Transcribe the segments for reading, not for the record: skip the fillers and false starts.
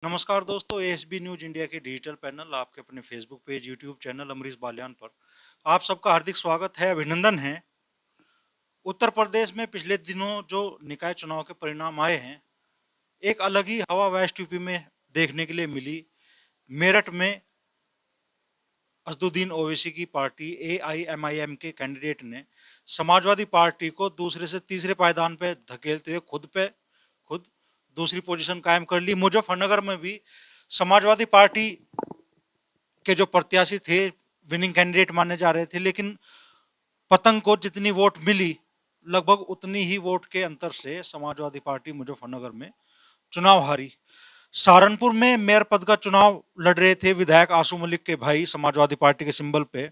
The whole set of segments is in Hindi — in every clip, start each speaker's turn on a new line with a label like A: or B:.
A: नमस्कार दोस्तों, एएसबी न्यूज इंडिया के डिजिटल पैनल आपके अपने Facebook page, YouTube channel Amrish Baliyan पर आप सबका हार्दिक स्वागत है, अभिनंदन है। उत्तर प्रदेश में पिछले दिनों जो निकाय चुनाव के परिणाम आए हैं, एक अलग ही हवा वेस्ट यूपी में देखने के लिए मिली। मेरठ में असदुद्दीन ओवैसी की पार्टी एआईएमआईएम के कैंडिडेट ने समाजवादी पार्टी को दूसरे से तीसरे पायदान पे धकेलते हुए खुद दूसरी पोजीशन कायम कर ली। मुजफ्फरनगर में भी समाजवादी पार्टी के जो प्रत्याशी थे विनिंग कैंडिडेट माने जा रहे थे, लेकिन पतंग को जितनी वोट मिली लगभग उतनी ही वोट के अंतर से समाजवादी पार्टी मुजफ्फरनगर में चुनाव हारी। सहारनपुर में मेयर पद का चुनाव लड़ रहे थे विधायक आसू मलिक के भाई समाजवादी पार्टी के सिंबल पे,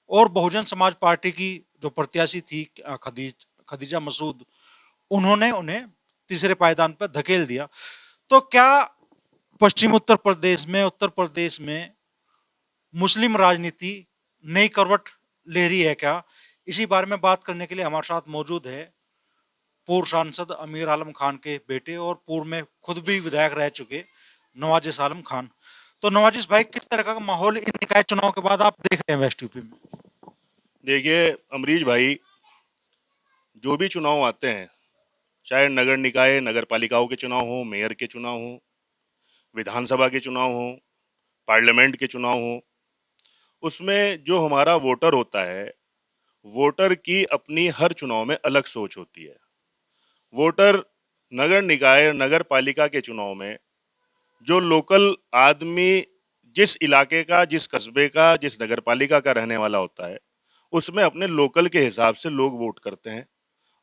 A: और बहुजन समाज पार्टी की जो प्रत्याशी थी खदीजा मसूद, उन्होंने उन्हें तीसरे पायदान पर धकेल दिया। तो क्या पश्चिम उत्तर प्रदेश में मुस्लिम राजनीति नई करवट ले रही है क्या? इसी बारे में बात करने के लिए हमारे साथ मौजूद है पूर्व सांसद अमीर आलम खान के बेटे और पूर्व में खुद भी विधायक रह चुके नवाजिश आलम खान। तो नवाजिश भाई, किस तरह का माहौल इन निकाय चुनाव के बाद आप देख रहे हैं वेस्ट यूपी में?
B: देखिए अमरीश भाई, जो भी चुनाव आते हैं, चाहे नगर निकाय नगर पालिकाओं के चुनाव हो, मेयर के चुनाव हो, विधानसभा के चुनाव हो, पार्लियामेंट के चुनाव हो, उसमें जो हमारा वोटर होता है, वोटर की अपनी हर चुनाव में अलग सोच होती है। वोटर नगर निकाय नगर पालिका के चुनाव में जो लोकल आदमी जिस इलाके का, जिस कस्बे का, जिस नगर पालिका का रहने वाला होता है, उसमें अपने लोकल के हिसाब से लोग वोट करते हैं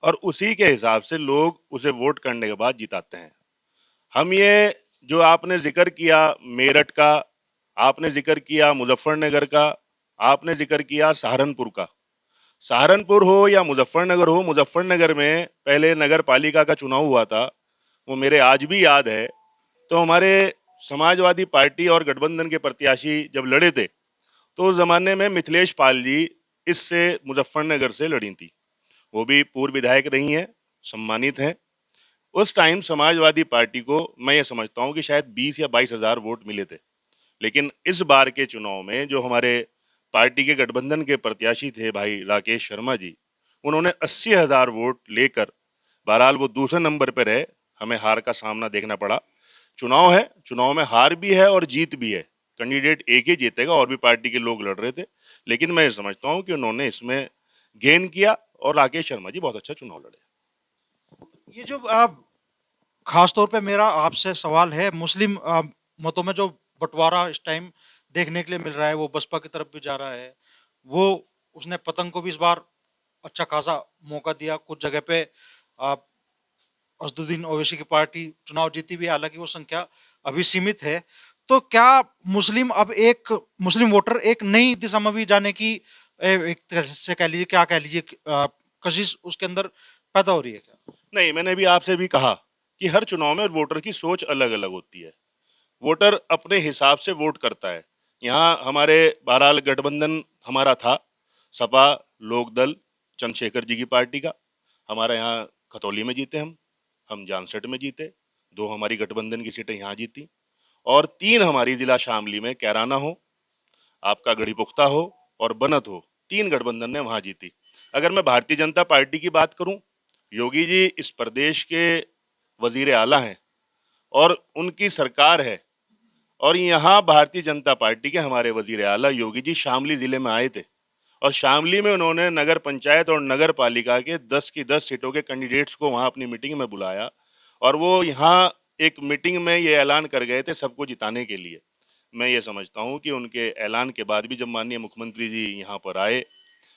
B: और उसी के हिसाब से लोग उसे वोट करने के बाद जिताते हैं। हम ये जो आपने जिक्र किया मेरठ का, आपने जिक्र किया मुजफ्फरनगर का, आपने जिक्र किया सहारनपुर का। सहारनपुर हो या मुजफ्फरनगर हो, मुजफ्फरनगर में पहले नगर पालिका का चुनाव हुआ था, वो मेरे आज भी याद है। तो हमारे समाजवादी पार्टी और गठबंधन के प्रत्याशी जब लड़े थे, तो उस जमाने में मिथिलेश पाल जी इससे मुजफ्फरनगर से लड़ी थी। वो भी पूर्व विधायक रही हैं, सम्मानित हैं। उस टाइम समाजवादी पार्टी को मैं ये समझता हूँ कि शायद 20 या 22 हज़ार वोट मिले थे। लेकिन इस बार के चुनाव में जो हमारे पार्टी के गठबंधन के प्रत्याशी थे भाई राकेश शर्मा जी, उन्होंने 80 हज़ार वोट लेकर बहरहाल वो दूसरे नंबर पर रहे। हमें हार का सामना देखना पड़ा। चुनाव है, चुनाव में हार भी है और जीत भी है। कैंडिडेट एक ही जीतेगा, और भी पार्टी के लोग लड़ रहे थे। लेकिन मैं ये समझता हूँ कि उन्होंने इसमें गेन किया और राकेश शर्मा जी बहुत अच्छा चुनाव लड़े।
A: ये जो आप, खास तौर पे मेरा आपसे सवाल है, मुस्लिम मतों में जो बंटवारा इस टाइम देखने के लिए मिल रहा है, वो बसपा की तरफ भी जा रहा है। वो उसने पतंग को भी इस बार अच्छा खासा मौका दिया। कुछ जगह पे आप असदुद्दीन ओवैसी की पार्टी चुनाव जीती भी है, हालांकि वो संख्या अभी सीमित है। तो क्या मुस्लिम वोटर एक नई दिशा में भी जाने की एक तरह से कह लीजिए, क्या कह लीजिए, कशिश उसके अंदर पैदा हो रही है क्या?
B: नहीं, मैंने भी आपसे भी कहा कि हर चुनाव में वोटर की सोच अलग अलग होती है। वोटर अपने हिसाब से वोट करता है। यहाँ हमारे बहरहाल गठबंधन हमारा था, सपा, लोकदल, चंद्रशेखर जी की पार्टी का। हमारे यहाँ खतौली में जीते हम जानसठ में जीते। 2 हमारी गठबंधन की सीटें यहाँ जीती और 3 हमारी जिला शामली में कैराना हो, आपका गढ़ीपुख्ता हो और बनत हो, 3 गठबंधन ने वहाँ जीती। अगर मैं भारतीय जनता पार्टी की बात करूं, योगी जी इस प्रदेश के वजीर आला हैं और उनकी सरकार है। और यहाँ भारतीय जनता पार्टी के हमारे वजीर आला योगी जी शामली जिले में आए थे और शामली में उन्होंने नगर पंचायत और नगर पालिका के 10 की 10 सीटों के कैंडिडेट्स को वहाँ अपनी मीटिंग में बुलाया और वो यहाँ एक मीटिंग में ये ऐलान कर गए थे सबको जिताने के लिए। मैं ये समझता हूँ कि उनके ऐलान के बाद भी जब माननीय मुख्यमंत्री जी यहाँ पर आए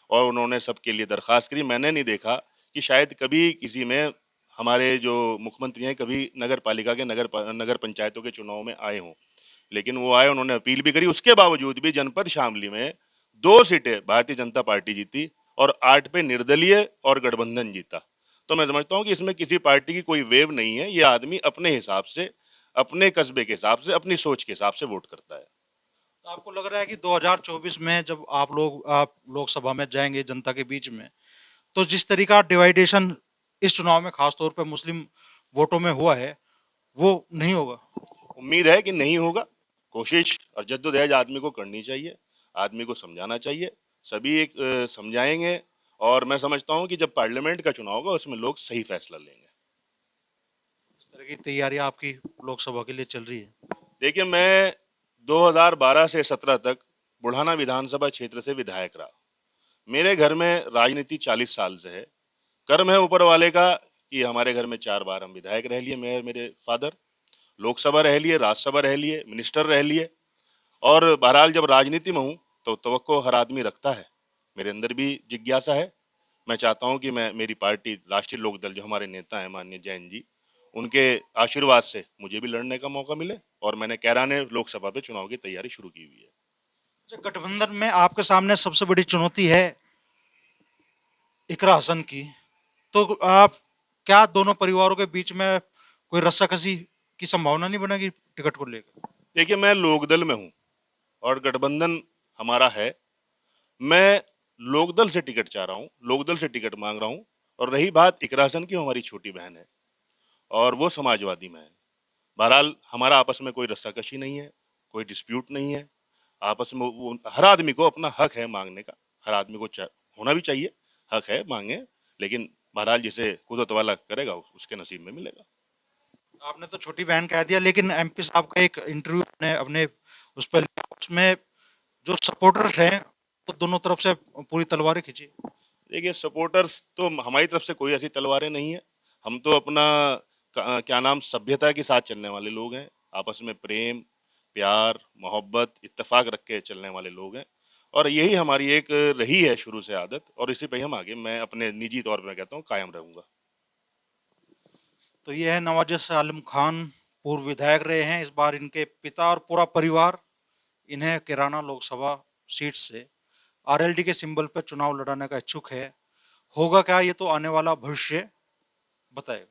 B: और उन्होंने सबके लिए दरख्वास्त करी, मैंने नहीं देखा कि शायद कभी किसी में हमारे जो मुख्यमंत्री हैं कभी नगर पालिका के नगर पंचायतों के चुनाव में आए हों। लेकिन वो आए, उन्होंने अपील भी करी। उसके बावजूद भी जनपद शामली में 2 सीटें भारतीय जनता पार्टी जीती और 8 पे निर्दलीय और गठबंधन जीता। तो मैं समझता हूँ कि इसमें किसी पार्टी की कोई वेव नहीं है। ये आदमी अपने हिसाब से, अपने कस्बे के हिसाब से, अपनी सोच के हिसाब से वोट करता है।
A: तो आपको लग रहा है कि 2024 में जब आप लोकसभा में जाएंगे जनता के बीच में, तो जिस तरीका डिवाइडेशन इस चुनाव में खास तौर पे मुस्लिम वोटों में हुआ है, वो नहीं होगा?
B: उम्मीद है कि नहीं होगा। कोशिश और जद्दोजहद आदमी को करनी चाहिए, आदमी को समझाना चाहिए, सभी एक समझाएंगे और मैं समझता हूं कि जब पार्लियामेंट का चुनाव होगा उसमें लोग सही फैसला लेंगे।
A: इस तरह की तैयारियां आपकी लोकसभा के लिए चल रही है?
B: देखिए, मैं 2012 से 17 तक बुढ़ाना विधानसभा क्षेत्र से विधायक रहा। मेरे घर में राजनीति 40 साल से है। कर्म है ऊपर वाले का कि हमारे घर में 4 बार हम विधायक रह लिए, मैं और मेरे फादर। लोकसभा रह लिए, राज्यसभा रह लिए, मिनिस्टर रह लिए। और बहरहाल जब राजनीति में हूँ तो तवक्को हर आदमी रखता है। मेरे अंदर भी जिज्ञासा है। मैं चाहता हूँ कि मैं मेरी पार्टी राष्ट्रीय लोकदल, जो हमारे नेता हैं माननीय जैन जी, उनके आशीर्वाद से मुझे भी लड़ने का मौका मिले और मैंने कैराने लोकसभा पे चुनाव की तैयारी शुरू की हुई है।
A: अच्छा, गठबंधन में आपके सामने सबसे बड़ी चुनौती है इकरा हसन की, तो आप क्या दोनों परिवारों के बीच में कोई रस्साकसी की संभावना नहीं बनेगी टिकट को लेकर?
B: देखिए, मैं लोकदल में हूँ और गठबंधन हमारा है। मैं लोकदल से टिकट चाह रहा हूँ, लोकदल से टिकट मांग रहा हूँ। और रही बात इकरा हसन की, वो हमारी छोटी बहन है और वो समाजवादी में है। बहरहाल हमारा आपस में कोई रस्साकशी नहीं है, कोई डिस्प्यूट नहीं है। आपस में वो हर आदमी को अपना हक है मांगने का, हर आदमी को होना भी चाहिए, हक है मांगे। लेकिन बहरहाल जिसे कुदरत वाला करेगा उसके नसीब में मिलेगा।
A: आपने तो छोटी बहन कह दिया, लेकिन एमपी साहब का एक इंटरव्यू ने अपने उस पर लिया, उसमें जो सपोर्टर्स हैं वो दोनों तरफ से पूरी तलवारें खींची।
B: देखिए, सपोर्टर्स तो हमारी तरफ से कोई ऐसी तलवारें नहीं है। हम तो अपना क्या नाम सभ्यता के साथ चलने वाले लोग हैं। आपस में प्रेम, प्यार, मोहब्बत, इत्तेफाक रख के चलने वाले लोग हैं और यही हमारी एक रही है शुरू से आदत और इसी पे ही हम आगे, मैं अपने निजी तौर पे कहता हूँ, कायम रहूंगा।
A: तो ये है नवाज आलम खान, पूर्व विधायक रहे हैं। इस बार इनके पिता और पूरा परिवार इन्हें किराना लोकसभा सीट से आरएलडी के सिंबल पर चुनाव लड़ाने का इच्छुक है। होगा क्या, ये तो आने वाला भविष्य बताएगा।